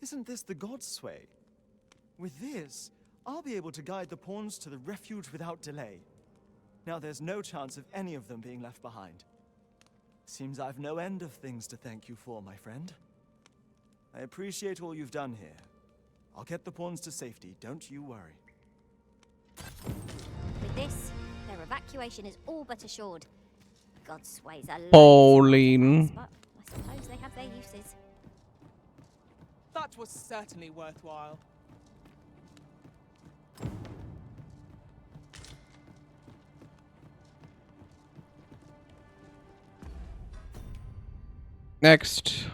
Isn't this the God's Sway? With this, I'll be able to guide the pawns to the refuge without delay. Now there's no chance of any of them being left behind. Seems I've no end of things to thank you for, my friend. I appreciate all you've done here. I'll get the pawns to safety, don't you worry. With this, their evacuation is all but assured. God's Sways are Pauline. but I suppose they have their uses. That was certainly worthwhile. Next.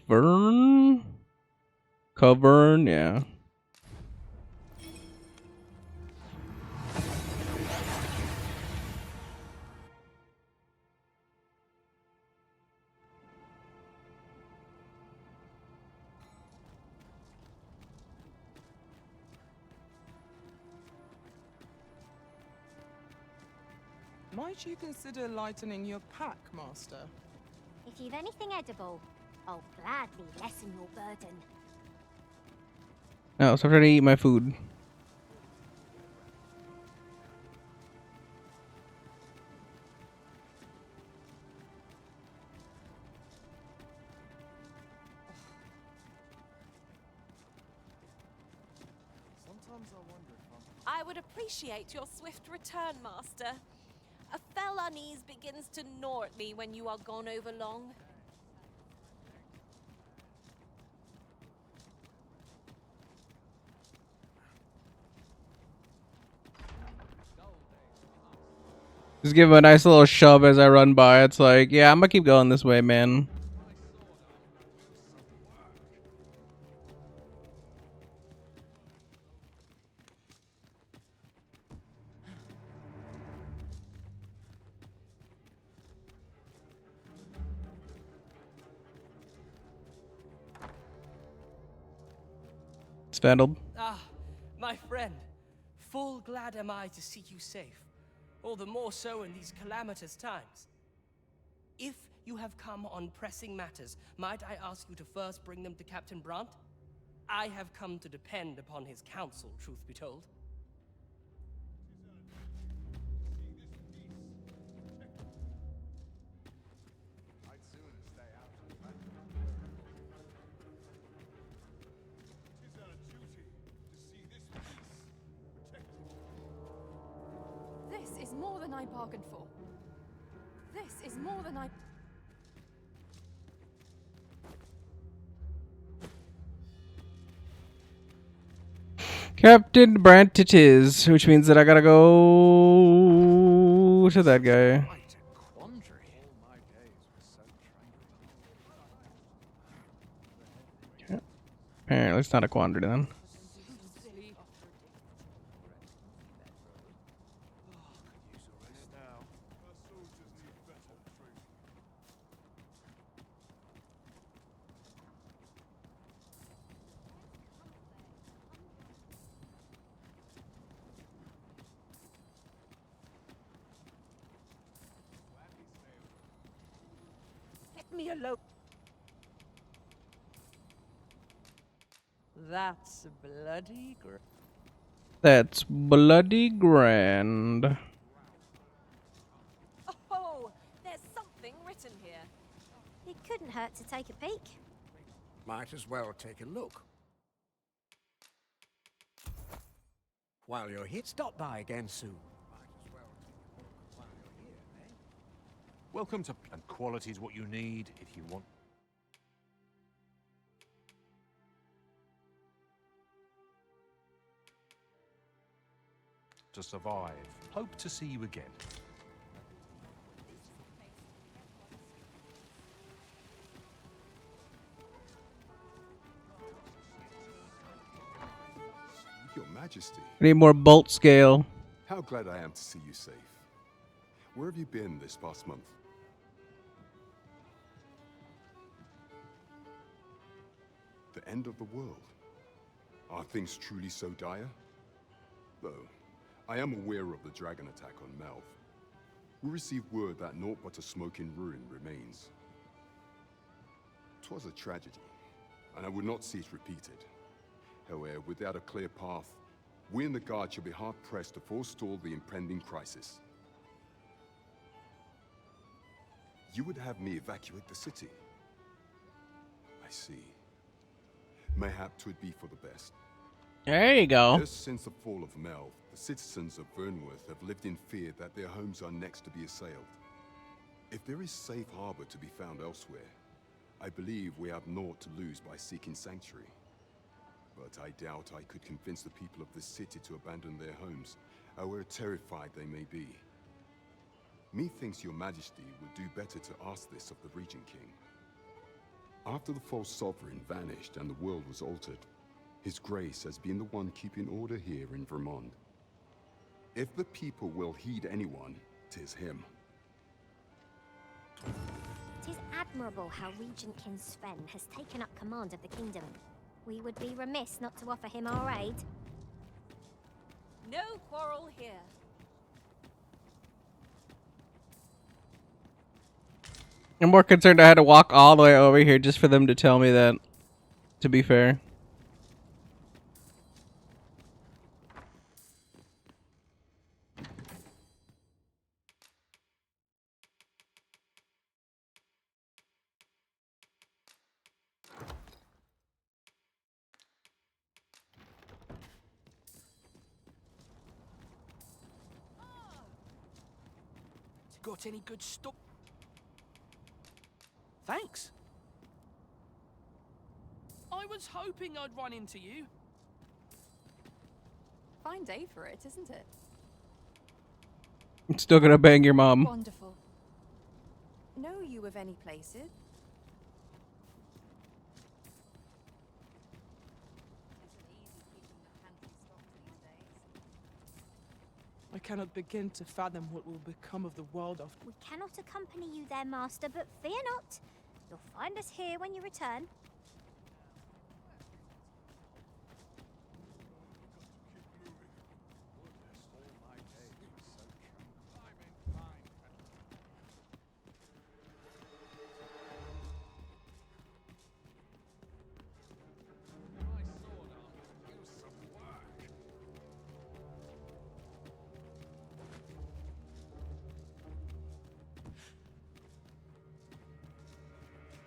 Vern? Cavern, yeah. Might you consider lightening your pack, Master? If you've anything edible, I'll gladly lessen your burden. No, so I'm trying to eat my food. Sometimes I wonder if I would appreciate your swift return, Master. A fell unease begins to gnaw at me when you are gone over long. Just give him a nice little shove as I run by. It's like, yeah, I'm gonna keep going this way, man. It's vandaled. Ah, my friend. Full glad am I to see you safe. All the more so in these calamitous times. If you have come on pressing matters, might I ask you to first bring them to Captain Brant? I have come to depend upon his counsel, truth be told. This is more than I bargained for. This is more than I... Captain Brant it is, which means that I gotta go to that guy. Quite a quandary. Apparently it's not a quandary then. Let me alone. That's bloody great. That's bloody grand. Oh, there's something written here. It couldn't hurt to take a peek. Might as well take a look. While you're here, stop by again soon. Might as well take a look while you're here, eh? Welcome to and quality is what you need if you want. To survive. Hope to see you again. Your Majesty, I need more bolt scale. how glad I am to see you safe. Where have you been this past month? The end of the world. Are things truly so dire? Though, I am aware of the dragon attack on Melve. We received word that naught but a smoking ruin remains. 'Twas a tragedy, and I would not see it repeated. However, without a clear path, we in the Guard shall be hard-pressed to forestall the impending crisis. You would have me evacuate the city. I see. Mayhap 'twould be for the best. There you go. Just since the fall of Melve, the citizens of Vernworth have lived in fear that their homes are next to be assailed. If there is safe harbor to be found elsewhere, I believe we have naught to lose by seeking sanctuary. But I doubt I could convince the people of this city to abandon their homes, however terrified they may be. Methinks your majesty would do better to ask this of the Regent King. After the false sovereign vanished and the world was altered, His Grace has been the one keeping order here in Vermont. If the people will heed anyone, 'tis him. It is admirable how Regent King Sven has taken up command of the kingdom. We would be remiss not to offer him our aid. No quarrel here. I'm more concerned I had to walk all the way over here just for them to tell me that, to be fair. Got any good stuff? Thanks. I was hoping I'd run into you. Fine day for it, isn't it? I'm still gonna bang your mom. Wonderful. Know you of any places? I cannot begin to fathom what will become of the world of... We cannot accompany you there, Master, but fear not. You'll find us here when you return.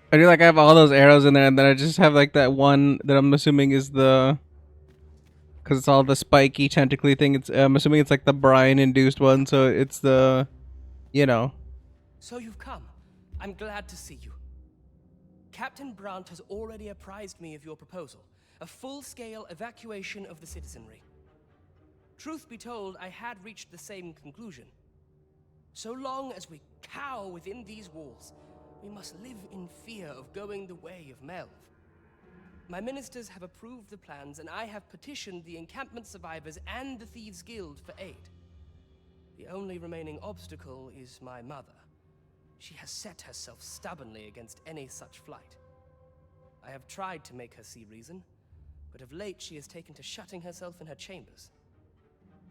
I do like I have all those arrows in there, and then I just have like that one that I'm assuming is the, because it's all the spiky tentacly thing. It's I'm assuming it's like the brine-induced one, so it's the, you know. So you've come. I'm glad to see you. Captain Brandt has already apprised me of your proposal, a full-scale evacuation of the citizenry. Truth be told, I had reached the same conclusion. So long as we cower within these walls, we must live in fear of going the way of Melve. My ministers have approved the plans, and I have petitioned the encampment survivors and the Thieves' Guild for aid. The only remaining obstacle is my mother. She has set herself stubbornly against any such flight. I have tried to make her see reason, but of late she has taken to shutting herself in her chambers.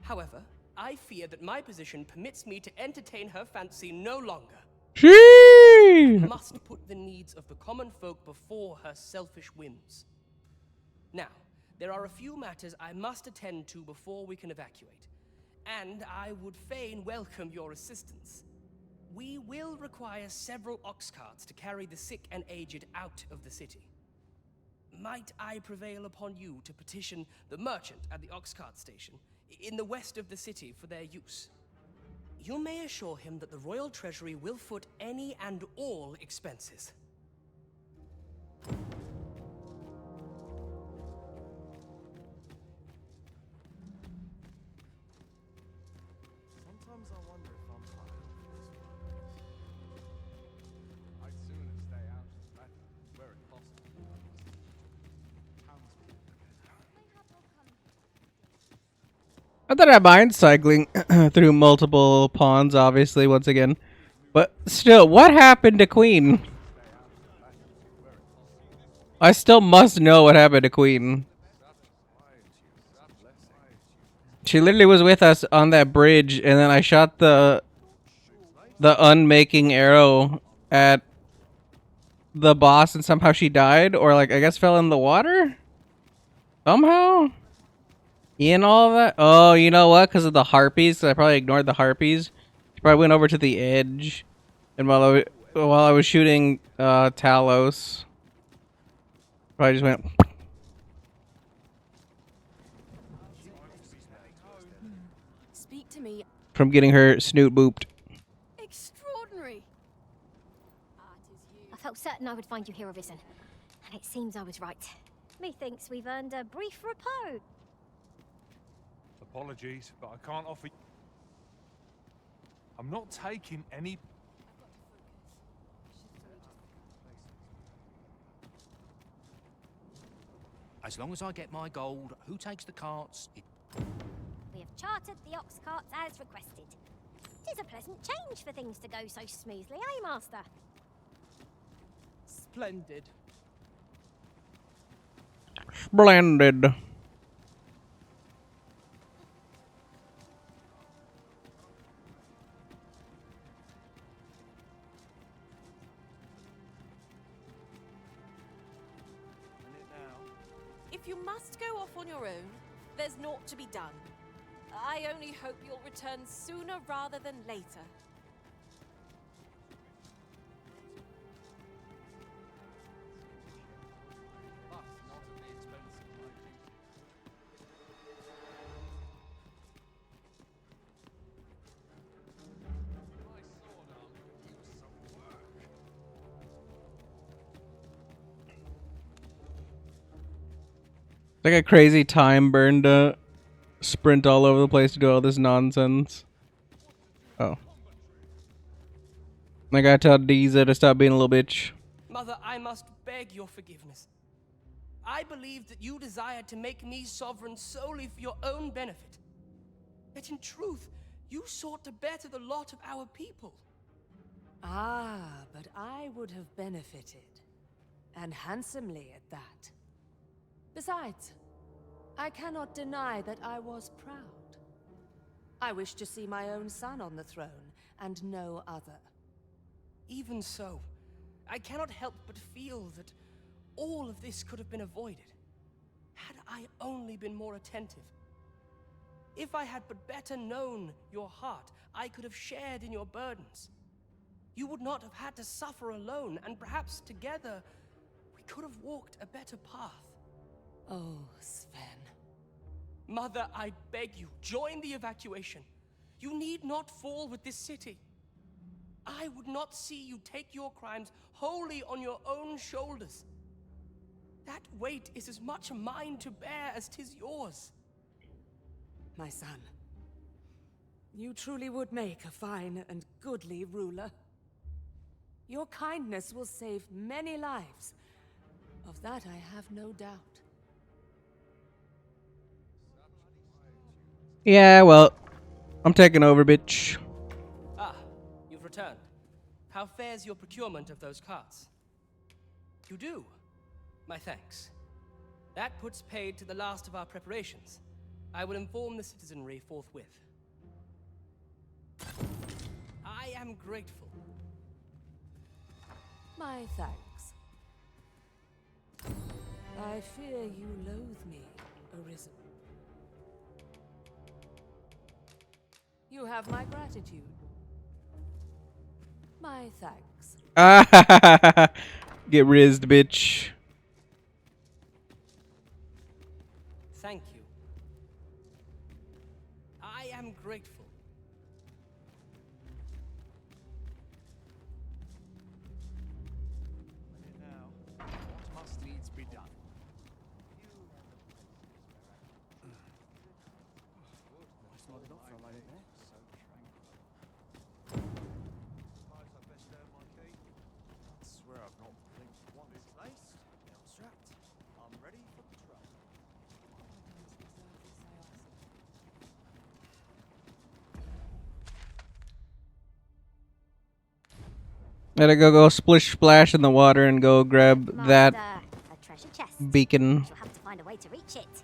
However, I fear that my position permits me to entertain her fancy no longer. She Must put the needs of the common folk before her selfish whims. Now, there are a few matters I must attend to before we can evacuate, and I would fain welcome your assistance. We will require several ox carts to carry the sick and aged out of the city. Might I prevail upon you to petition the merchant at the ox cart station in the west of the city for their use? You may assure him that the Royal Treasury will foot any and all expenses. Sometimes I wonder if I'm tired of this world. I'd sooner stay out of the weather, where it possible. Not that I mind cycling through multiple ponds, obviously, once again. But still, what happened to Queen? I still must know what happened to Queen. She literally was with us on that bridge, and then I shot the unmaking arrow at the boss and somehow she died, or like I guess fell in the water somehow. In all that. Oh, you know what? Because of the harpies, I probably ignored the harpies. She probably went over to the edge, and while I was shooting Talos, probably just went. Speak to me. From getting her snoot booped. Extraordinary. I felt certain I would find you here, Arisen. And it seems I was right. Methinks we've earned a brief repose. Apologies, but I can't offer. I'm not taking any. As long as I get my gold, who takes the carts? We have chartered the ox carts as requested. 'Tis a pleasant change for things to go so smoothly, eh, Master? Splendid. Splendid. If you must go off on your own, there's naught to be done. I only hope you'll return sooner rather than later. Like a crazy time burn to sprint all over the place to do all this nonsense. Oh. I gotta tell Deeza to stop being a little bitch. Mother, I must beg your forgiveness. I believed that you desired to make me sovereign solely for your own benefit. Yet in truth, you sought to better the lot of our people. Ah, but I would have benefited. And handsomely at that. Besides, I cannot deny that I was proud. I wished to see my own son on the throne, and no other. Even so, I cannot help but feel that all of this could have been avoided, had I only been more attentive. If I had but better known your heart, I could have shared in your burdens. You would not have had to suffer alone, and perhaps together, we could have walked a better path. Oh, Sven. Mother, I beg you, join the evacuation. You need not fall with this city. I would not see you take your crimes wholly on your own shoulders. That weight is as much mine to bear as 'tis yours. My son, you truly would make a fine and goodly ruler. Your kindness will save many lives. Of that I have no doubt. Yeah, well, I'm taking over, bitch. Ah, you've returned. How fares your procurement of those carts? You do? My thanks. That puts paid to the last of our preparations. I will inform the citizenry forthwith. I am grateful. My thanks. I fear you loathe me, Arisen. You have my gratitude. My thanks. Get rizzed, bitch. Thank you. I am grateful. Now, what must needs be done? Swear I've not blinked once. Placed, now strapped. I'm ready for patrol. Gotta go splish splash in the water and go grab that Master, a treasure chest. beacon. You'll have to find a way to reach it.